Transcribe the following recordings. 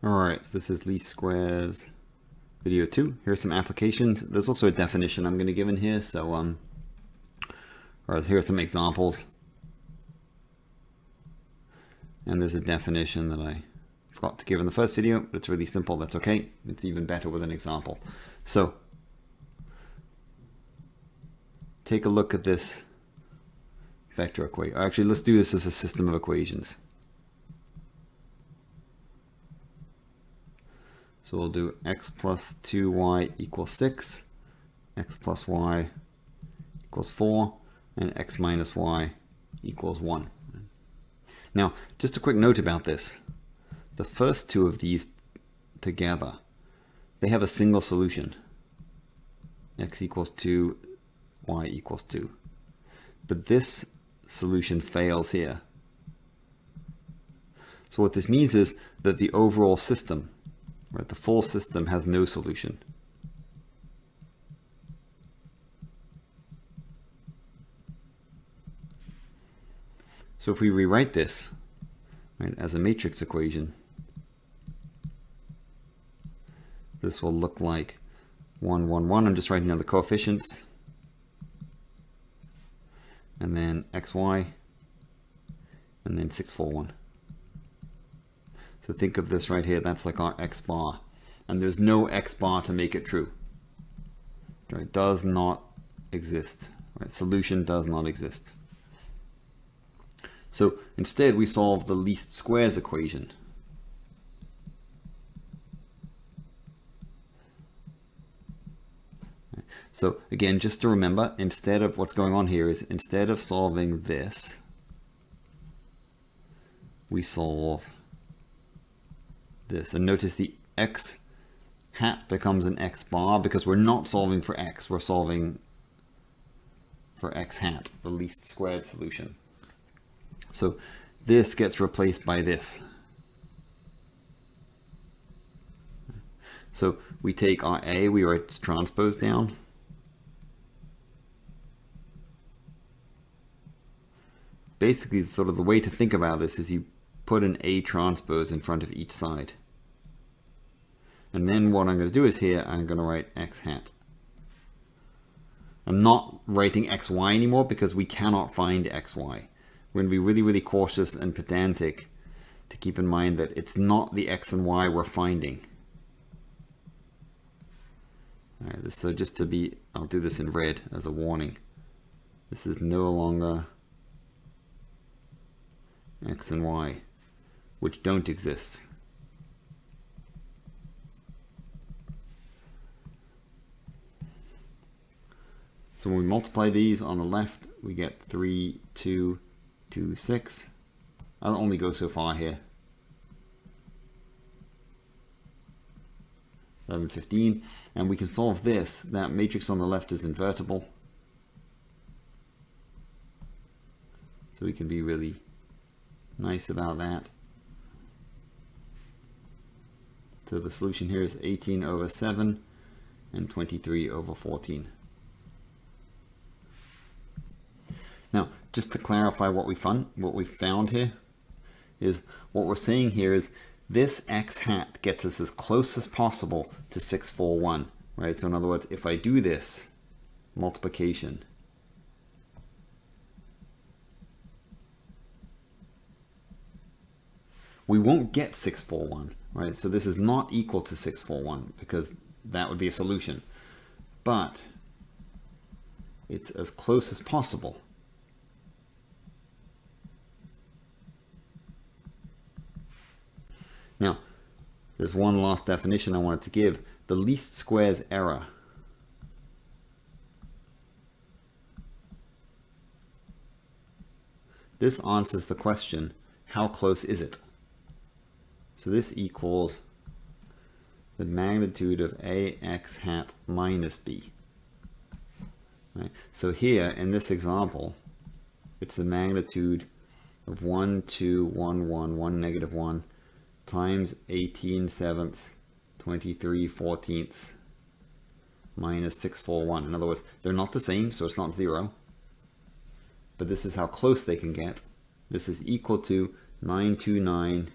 Alright, so this is least squares video 2. Here's some applications. There's also a definition I'm going to give in here, so here are some examples. And there's a definition that I forgot to give in the first video, but it's really simple. That's okay. It's even better with an example. So take a look at this vector equation. Actually, let's do this as a system of equations. So we'll do x plus 2y equals 6, x plus y equals 4, and x minus y equals 1. Now, just a quick note about this. The first two of these together, they have a single solution. X equals 2, y equals 2. But this solution fails here. So what this means is that the overall system, right, the full system has no solution. So if we rewrite this, right, as a matrix equation, this will look like 1, 1, 1. I'm just writing down the coefficients. And then xy, and then 6, 4, 1. So think of this right here, that's like our x bar. And there's no x bar to make it true. Right? Does not exist. Right? Solution does not exist. So instead we solve the least squares equation. So again, just to remember, instead of what's going on here is instead of solving this, we solve this. And notice the x hat becomes an x bar because we're not solving for x, we're solving for x hat, the least squared solution. So this gets replaced by this. So we take our A, we write transpose down. Basically, sort of the way to think about this is you put an A transpose in front of each side. And then what I'm going to do is here, I'm going to write x hat. I'm not writing xy anymore because we cannot find xy. We're going to be really, really cautious and pedantic to keep in mind that it's not the x and y we're finding. All right, so just to be, I'll do this in red as a warning. This is no longer x and y, which don't exist. So when we multiply these on the left, we get 3, 2, 2, 6. I'll only go so far here. 11, 15. And we can solve this. That matrix on the left is invertible. So we can be really nice about that. So the solution here is 18 over 7 and 23 over 14. Now, just to clarify what we found here is what we're saying here is this x hat gets us as close as possible to 6, 4, 1, right? So in other words, if I do this multiplication, we won't get 6, 4, 1, right? So this is not equal to 6, 4, 1 because that would be a solution. But it's as close as possible. Now, there's one last definition I wanted to give. The least squares error. This answers the question, how close is it? So this equals the magnitude of ax hat minus b. Right? So here, in this example, it's the magnitude of 1, 2, 1, 1, 1, negative 1, times 18 sevenths, 23 14ths, minus 6, 4, 1. In other words, they're not the same, so it's not 0. But this is how close they can get. This is equal to 929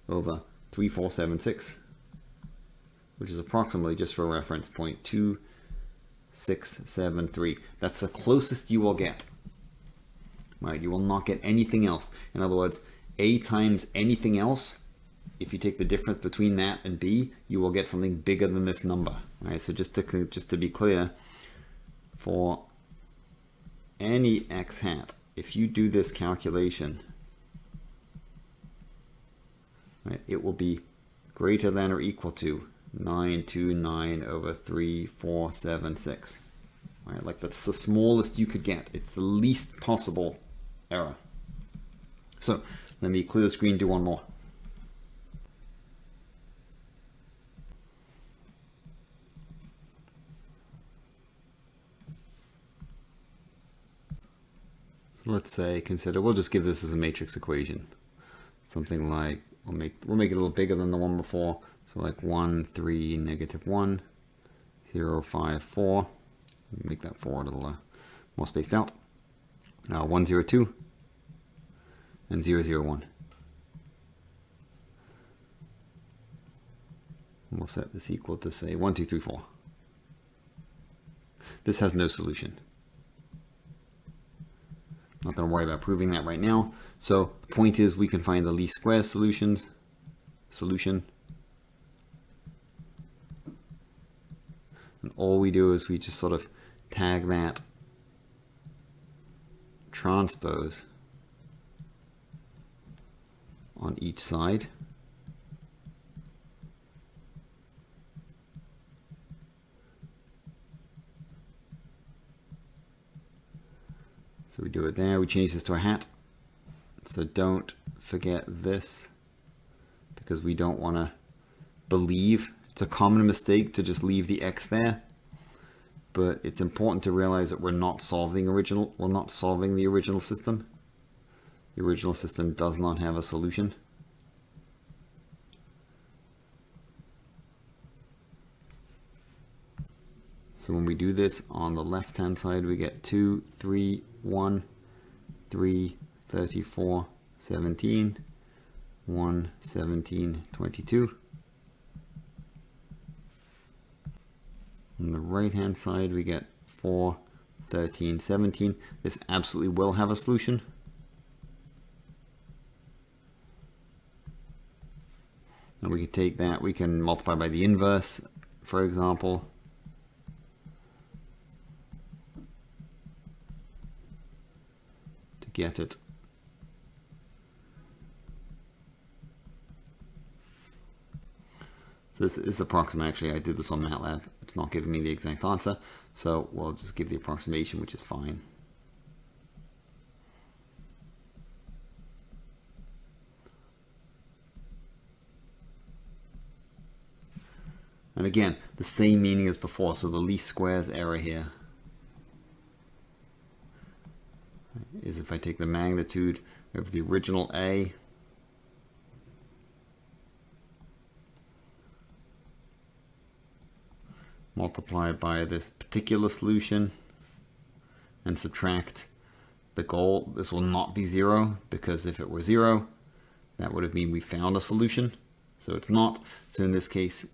over 0.3476, which is approximately, just for reference, 0.2673. That's the closest you will get. Right? You will not get anything else. In other words, A times anything else, if you take the difference between that and B, you will get something bigger than this number. Right? So just to be clear, for any x hat, if you do this calculation, right, it will be greater than or equal to 929 over 3476. Right? Like, that's the smallest you could get. It's the least possible error. So let me clear the screen, do one more. So let's say, we'll just give this as a matrix equation. Something like, we'll make it a little bigger than the one before. So like 1, 3, negative 1, 0, 5, 4. Make that 4 a little more spaced out. 1, 0, 2, and 0, 0, 1. And we'll set this equal to, say, 1, 2, 3, 4. This has no solution. Not going to worry about proving that right now. So the point is, we can find the least squares solution. And all we do is we just sort of tag that transpose on each side. So we do it there, we change this to a hat. So don't forget this, because we don't want to believe. It's a common mistake to just leave the x there, but it's important to realize that we're not solving the original system. The original system does not have a solution. So when we do this on the left hand side, we get 2, 3, 1, 3, 34, 17, 1, 17, 22. On the right hand side, we get 4, 13, 17. This absolutely will have a solution. And we can take that, we can multiply by the inverse, for example. To get it. This is approximate. Actually, I did this on MATLAB. It's not giving me the exact answer, so we'll just give the approximation, which is fine. And again, the same meaning as before, so the least squares error here is if I take the magnitude of the original A multiplied by this particular solution and subtract the goal. This will not be 0, because if it were 0, that would have mean we found a solution. So it's not. So in this case,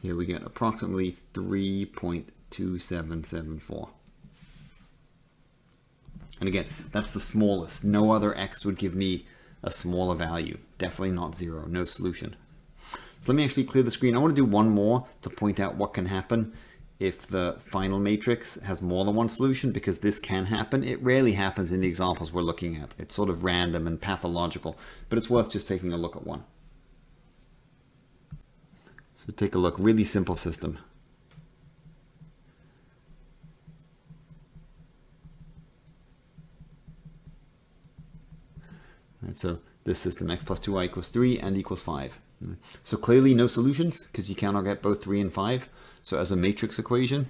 here we get approximately 3.2774. And again, that's the smallest. No other x would give me a smaller value. Definitely not 0, no solution. So let me actually clear the screen. I want to do one more to point out what can happen if the final matrix has more than one solution, because this can happen. It rarely happens in the examples we're looking at. It's sort of random and pathological, but it's worth just taking a look at one. So take a look, really simple system. Right, so this system, x plus 2y equals 3 and equals 5. So clearly no solutions, because you cannot get both 3 and 5. So as a matrix equation,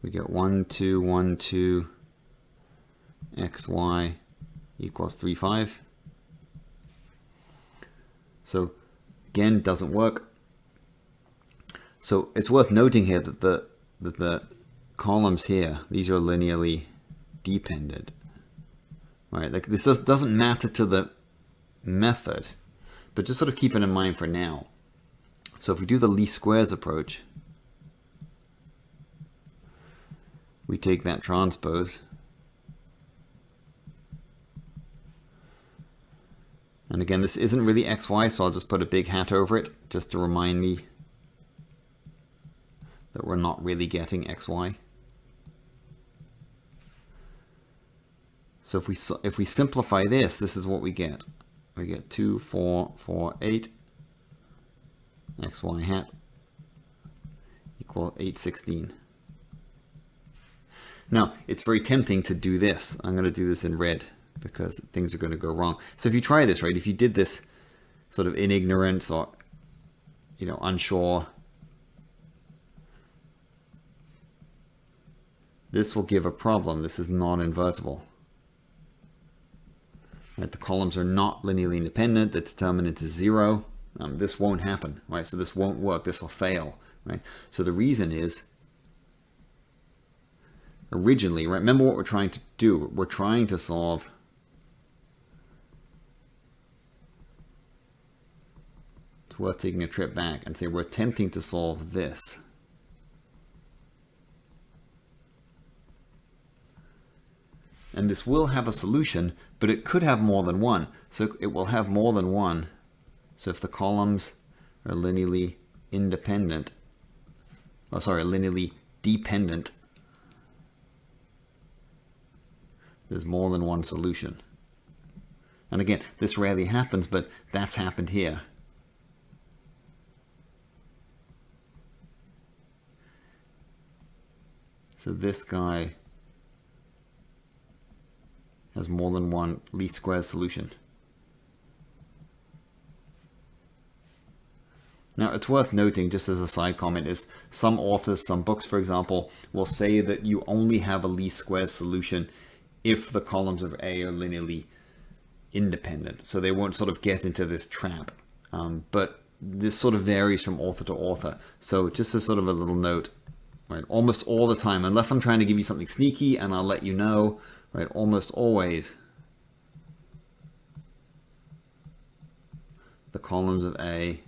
we get 1, 2, 1, 2, xy equals 3, 5. So again, doesn't work. So it's worth noting here that the columns here, these are linearly dependent. Right, like this doesn't matter to the method, but just sort of keep it in mind for now. So if we do the least squares approach, we take that transpose, and again, this isn't really xy, so I'll just put a big hat over it just to remind me that we're not really getting xy. So if we simplify this, this is what we get. We get 2, 4, 4, 8 xy hat equal 8, 16. Now, it's very tempting to do this. I'm going to do this in red because things are going to go wrong. So if you try this, right, if you did this sort of in ignorance or, you know, unsure, this will give a problem. This is non-invertible. Right, the columns are not linearly independent. The determinant is 0. This won't happen, right? So this won't work. This will fail, right? So the reason is, originally, right? Remember what we're trying to do. We're trying to solve it's worth taking a trip back and say we're attempting to solve this. And this will have a solution, but it could have more than one. So it will have more than one. So if the columns are linearly independent, oh sorry, linearly dependent, there's more than one solution. And again, this rarely happens, but that's happened here. So this guy has more than one least squares solution. Now, it's worth noting, just as a side comment, is some authors, some books, for example, will say that you only have a least squares solution if the columns of A are linearly independent. So they won't sort of get into this trap. But this sort of varies from author to author. So just as sort of a little note, right, almost all the time, unless I'm trying to give you something sneaky and I'll let you know, right, almost always the columns of A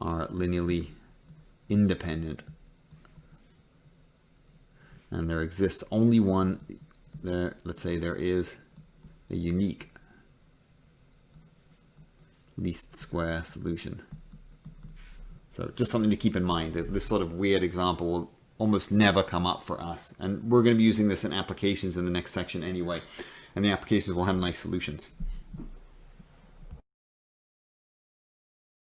are linearly independent, and there exists only one there. Let's say there is a unique least square solution. So just something to keep in mind, that this sort of weird example will almost never come up for us, and we're going to be using this in applications in the next section anyway, and the applications will have nice solutions.